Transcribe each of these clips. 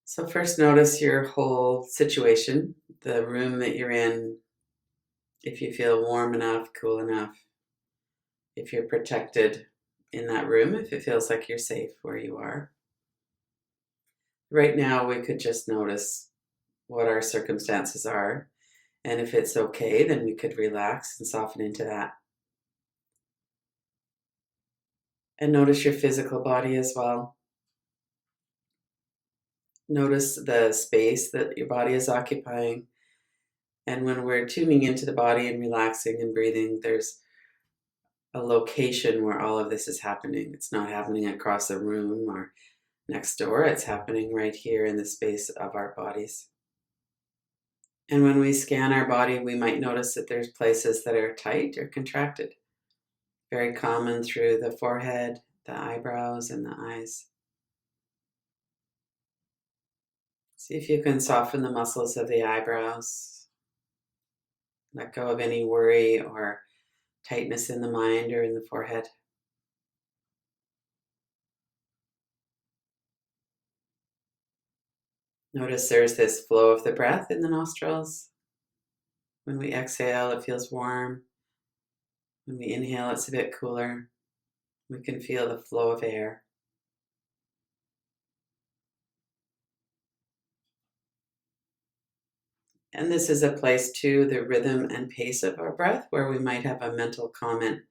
So first notice your whole situation, the room that you're in, if you feel warm enough, cool enough, if you're protected in that room, if it feels like you're safe where you are. Right now, we could just notice what our circumstances are. And if it's okay, then we could relax and soften into that. And notice your physical body as well. Notice the space that your body is occupying. And when we're tuning into the body and relaxing and breathing, there's a location where all of this is happening. It's not happening across the room or next door. It's happening right here in the space of our bodies. And when we scan our body, we might notice that there's places that are tight or contracted. Very common through the forehead, the eyebrows, and the eyes. See if you can soften the muscles of the eyebrows. Let go of any worry or tightness in the mind or in the forehead. Notice there's this flow of the breath in the nostrils. When we exhale, it feels warm. When we inhale, it's a bit cooler. We can feel the flow of air. And this is a place too, the rhythm and pace of our breath, where we might have a mental comment.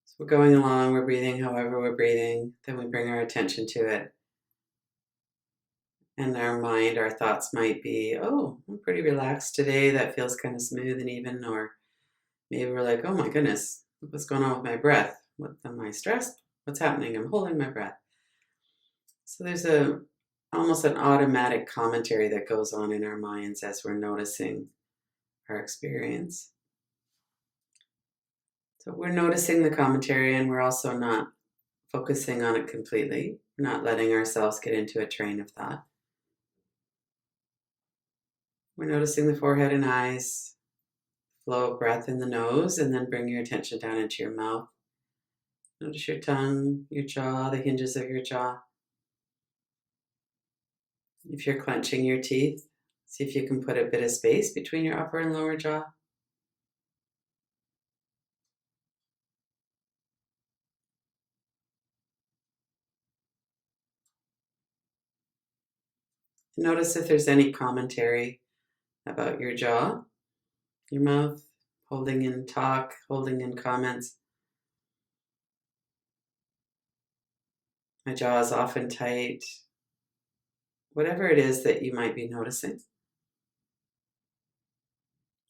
So we're going along, we're breathing however we're breathing, then we bring our attention to it. And our mind, our thoughts might be, oh, I'm pretty relaxed today. That feels kind of smooth and even. Or maybe we're like, oh my goodness, what's going on with my breath? What, am I stressed? What's happening? I'm holding my breath. So there's almost an automatic commentary that goes on in our minds as we're noticing our experience. So we're noticing the commentary and we're also not focusing on it completely. We're not letting ourselves get into a train of thought. We're noticing the forehead and eyes, flow of breath in the nose, and then bring your attention down into your mouth. Notice your tongue, your jaw, the hinges of your jaw. If you're clenching your teeth, see if you can put a bit of space between your upper and lower jaw. Notice if there's any commentary about your jaw, your mouth, holding in talk, holding in comments. My jaw is often tight. Whatever it is that you might be noticing.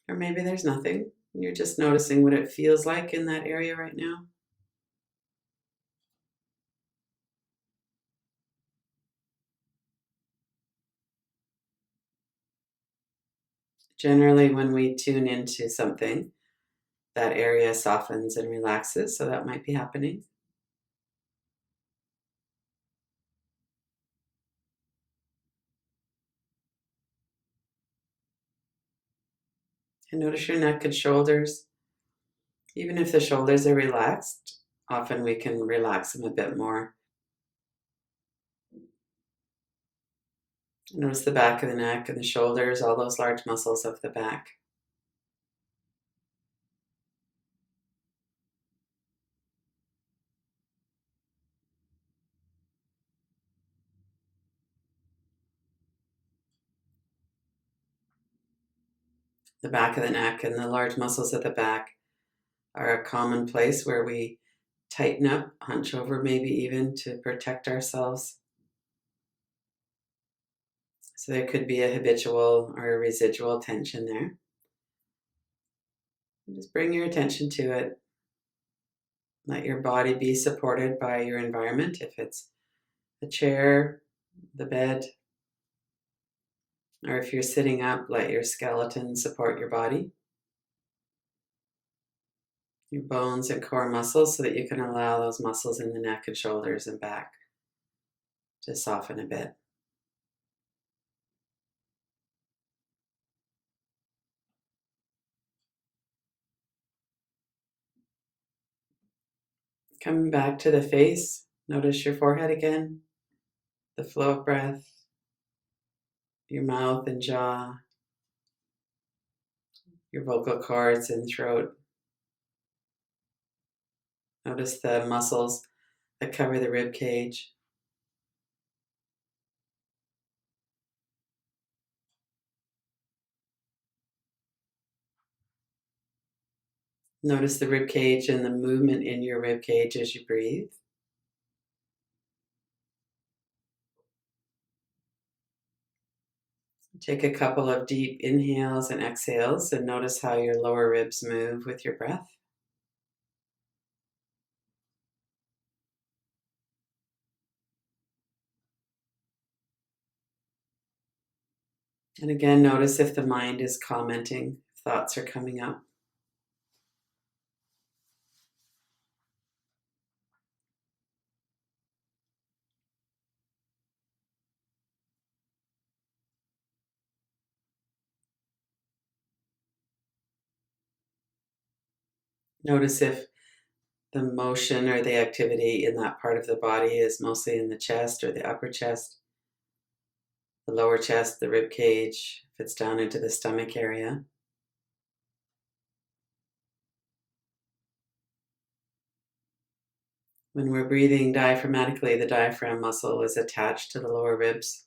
Or maybe there's nothing. You're just noticing what it feels like in that area right now. Generally, when we tune into something, that area softens and relaxes, so that might be happening. And notice your neck and shoulders. Even if the shoulders are relaxed, often we can relax them a bit more. Notice the back of the neck and the shoulders, all those large muscles of the back. The back of the neck and the large muscles at the back are a common place where we tighten up, hunch over maybe even to protect ourselves. So there could be a habitual or a residual tension there. And just bring your attention to it. Let your body be supported by your environment. If it's the chair, the bed, or if you're sitting up, let your skeleton support your body, your bones and core muscles, so that you can allow those muscles in the neck and shoulders and back to soften a bit. Coming back to the face, notice your forehead again. the flow of breath, your mouth and jaw, your vocal cords and throat. Notice the muscles that cover the rib cage. Notice the rib cage and the movement in your rib cage as you breathe. Take a couple of deep inhales and exhales and notice how your lower ribs move with your breath. And again, notice if the mind is commenting, if thoughts are coming up. Notice if the motion or the activity in that part of the body is mostly in the chest or the upper chest, the lower chest, the rib cage, if it's down into the stomach area. When we're breathing diaphragmatically, the diaphragm muscle is attached to the lower ribs.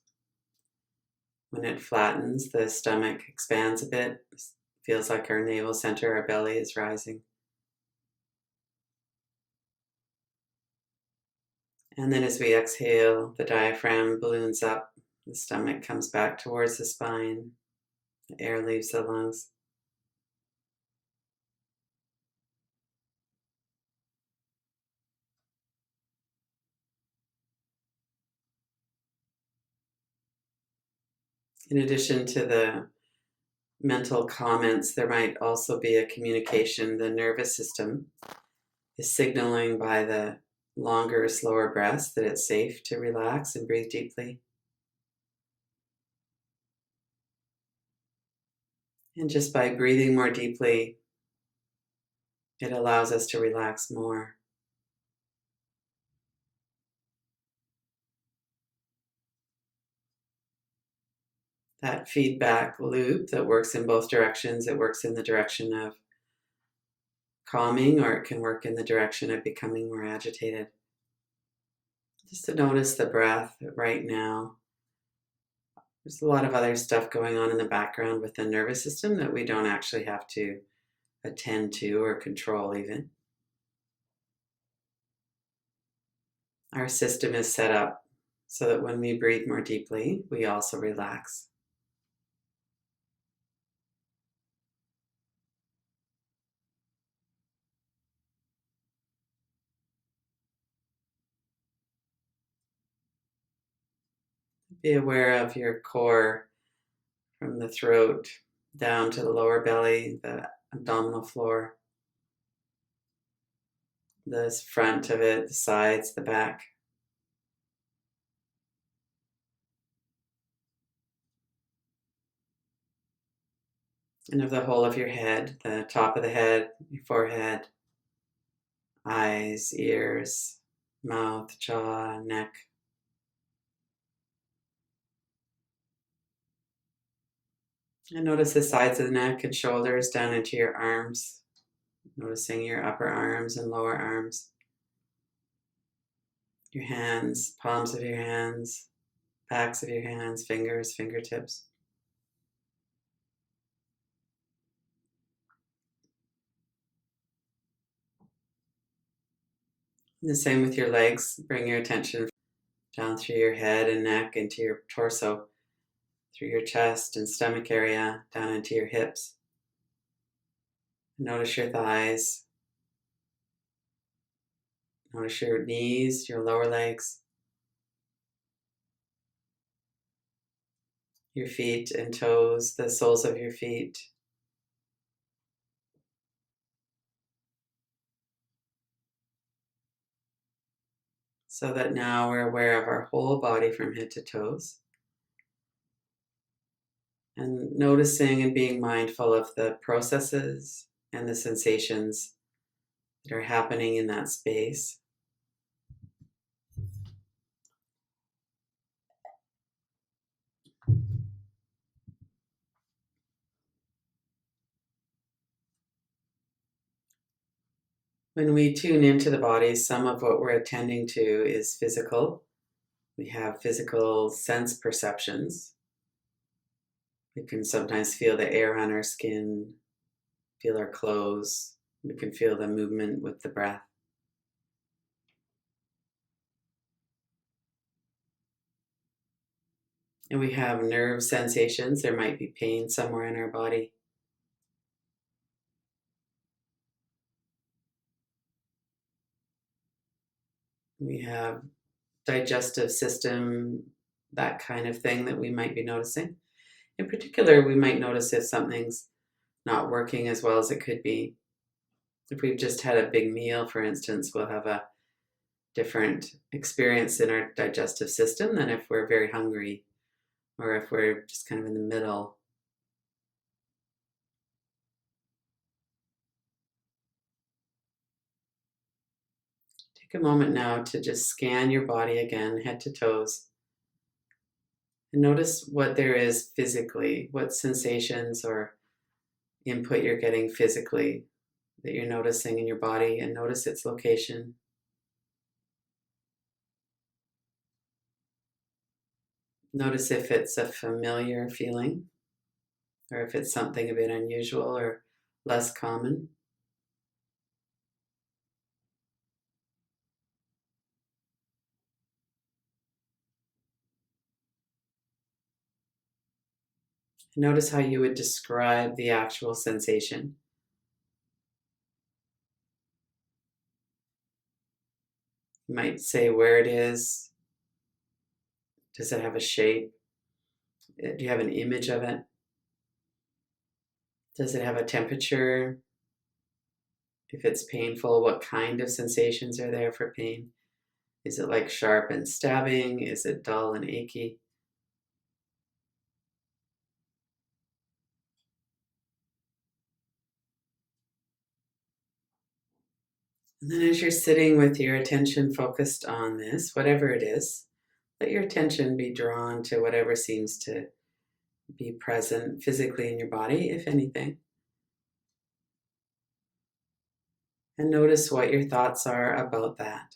When it flattens, the stomach expands a bit. It feels like our navel center, our belly is rising. And then as we exhale, the diaphragm balloons up, the stomach comes back towards the spine, the air leaves the lungs. In addition to the mental comments, there might also be a communication. The nervous system is signaling by the longer, slower breaths that it's safe to relax and breathe deeply. And just by breathing more deeply, it allows us to relax more. That feedback loop that works in both directions, it works in the direction of calming, or it can work in the direction of becoming more agitated. Just to notice the breath right now. There's a lot of other stuff going on in the background with the nervous system that we don't actually have to attend to or control even. Our system is set up so that when we breathe more deeply, we also relax. Be aware of your core from the throat down to the lower belly, the abdominal floor, the front of it, the sides, the back. And of the whole of your head, the top of the head, your forehead, eyes, ears, mouth, jaw, neck. And notice the sides of the neck and shoulders down into your arms, noticing your upper arms and lower arms, your hands, palms of your hands, backs of your hands, fingers, fingertips. And the same with your legs. Bring your attention down through your head and neck into your torso, through your chest and stomach area, down into your hips. Notice your thighs. Notice your knees, your lower legs, your feet and toes, the soles of your feet. So that now we're aware of our whole body from head to toes. And noticing and being mindful of the processes and the sensations that are happening in that space. When we tune into the body, some of what we're attending to is physical. We have physical sense perceptions. We can sometimes feel the air on our skin, feel our clothes. We can feel the movement with the breath. And we have nerve sensations. There might be pain somewhere in our body. We have digestive system, that kind of thing that we might be noticing. In particular, we might notice if something's not working as well as it could be. If we've just had a big meal, for instance, we'll have a different experience in our digestive system than if we're very hungry or if we're just kind of in the middle. Take a moment now to just scan your body again, head to toes, and notice what there is physically, what sensations or input you're getting physically that you're noticing in your body, and notice its location. Notice if it's a familiar feeling or if it's something a bit unusual or less common. Notice how you would describe the actual sensation. You might say where it is. Does it have a shape? Do you have an image of it? Does it have a temperature? If it's painful, what kind of sensations are there for pain? Is it like sharp and stabbing? Is it dull and achy? And then as you're sitting with your attention focused on this, whatever it is, let your attention be drawn to whatever seems to be present physically in your body, if anything. And notice what your thoughts are about that.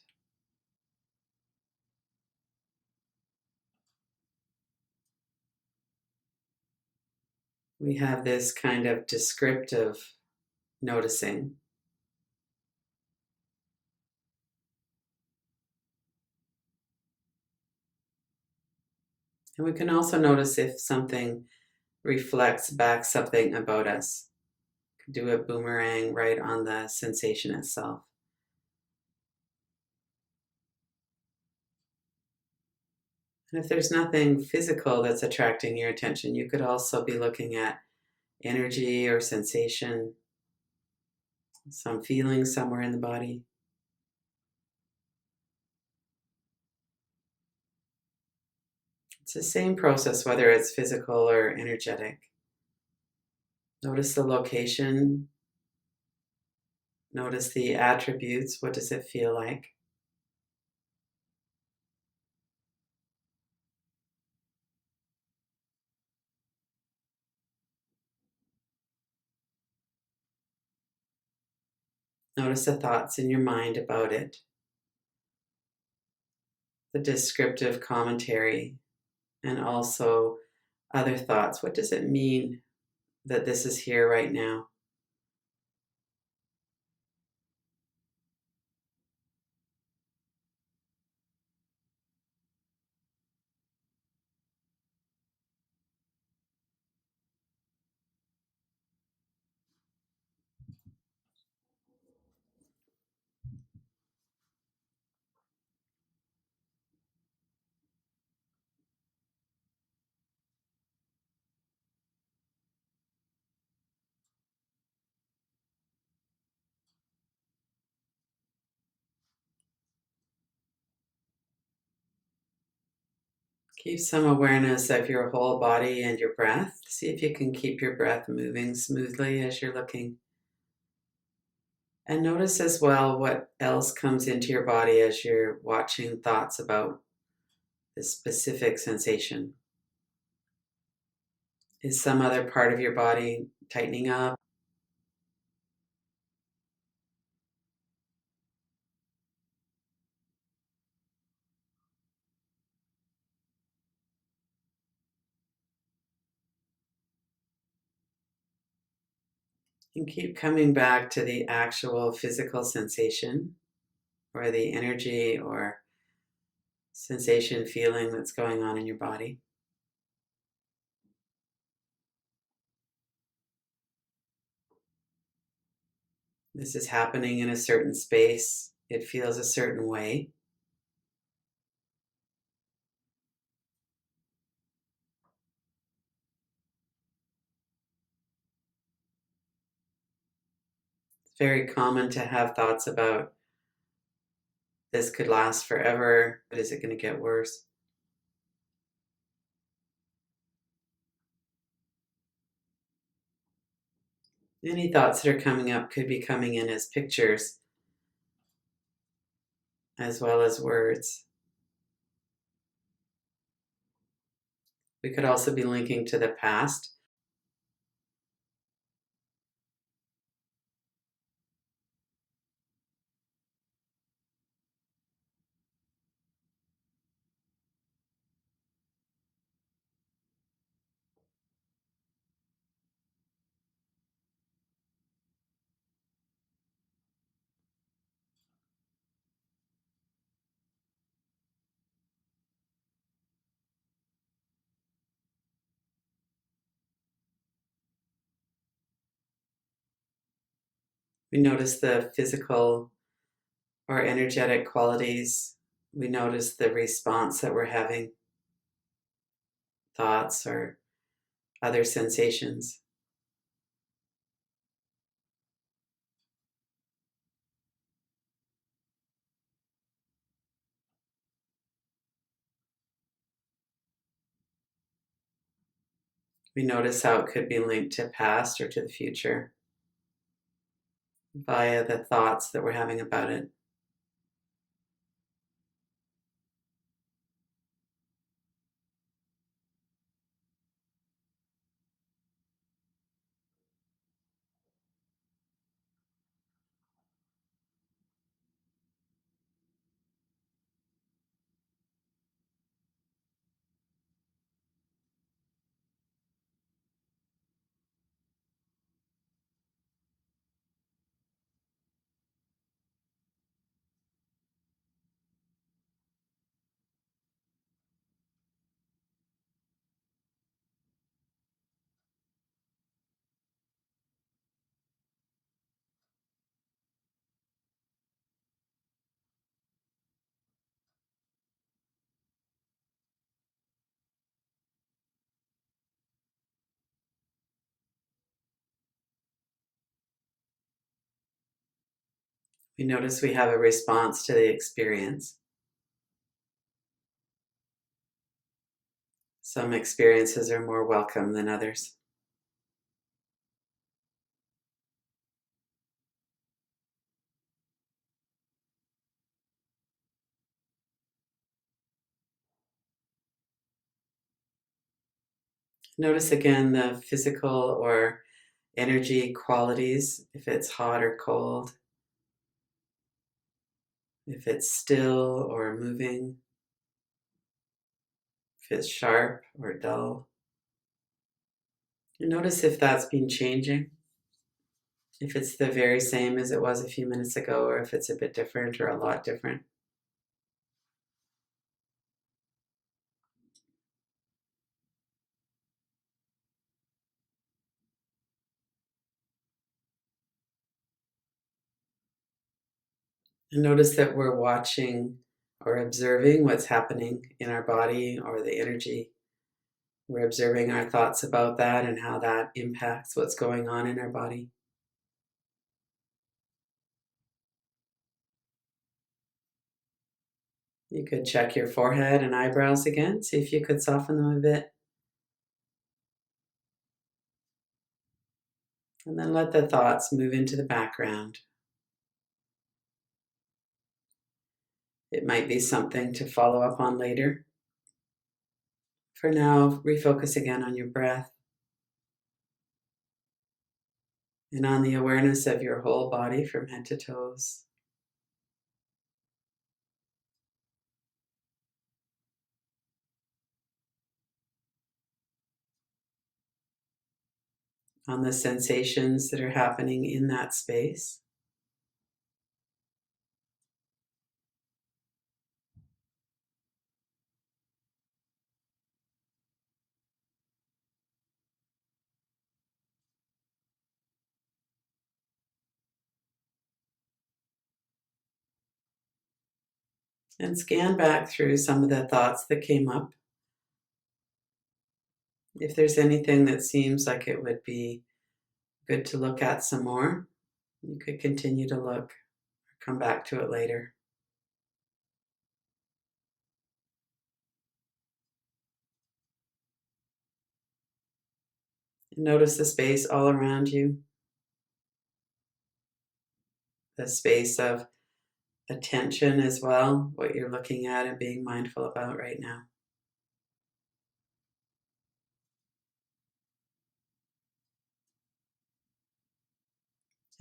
We have this kind of descriptive noticing. And we can also notice if something reflects back something about us. Do a boomerang right on the sensation itself. And if there's nothing physical that's attracting your attention, you could also be looking at energy or sensation, some feeling somewhere in the body. It's the same process, whether it's physical or energetic. Notice the location, notice the attributes. What does it feel like? Notice the thoughts in your mind about it, the descriptive commentary, and also other thoughts. What does it mean that this is here right now? Keep some awareness of your whole body and your breath. See if you can keep your breath moving smoothly as you're looking. And notice as well what else comes into your body as you're watching thoughts about this specific sensation. Is some other part of your body tightening up? And keep coming back to the actual physical sensation or the energy or sensation, feeling that's going on in your body. This is happening in a certain space. It feels a certain way. It's very common to have thoughts about this could last forever, but is it going to get worse? Any thoughts that are coming up could be coming in as pictures as well as words. We could also be linking to the past. We notice the physical or energetic qualities. We notice the response that we're having, thoughts or other sensations. We notice how it could be linked to past or to the future via the thoughts that we're having about it. We notice we have a response to the experience. Some experiences are more welcome than others. Notice again the physical or energy qualities, if it's hot or cold, if it's still or moving, if it's sharp or dull. And notice if that's been changing, if it's the very same as it was a few minutes ago, or if it's a bit different or a lot different. And notice that we're watching or observing what's happening in our body or the energy. We're observing our thoughts about that and how that impacts what's going on in our body. You could check your forehead and eyebrows again, see if you could soften them a bit. And then let the thoughts move into the background. It might be something to follow up on later. For now, refocus again on your breath and on the awareness of your whole body from head to toes. on the sensations that are happening in that space. And scan back through some of the thoughts that came up. If there's anything that seems like it would be good to look at some more, you could continue to look or come back to it later. And notice the space all around you, the space of attention as well, what you're looking at and being mindful about right now.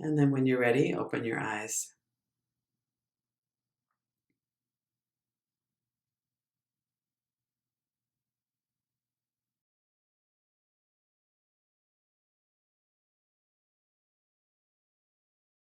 And then when you're ready, open your eyes.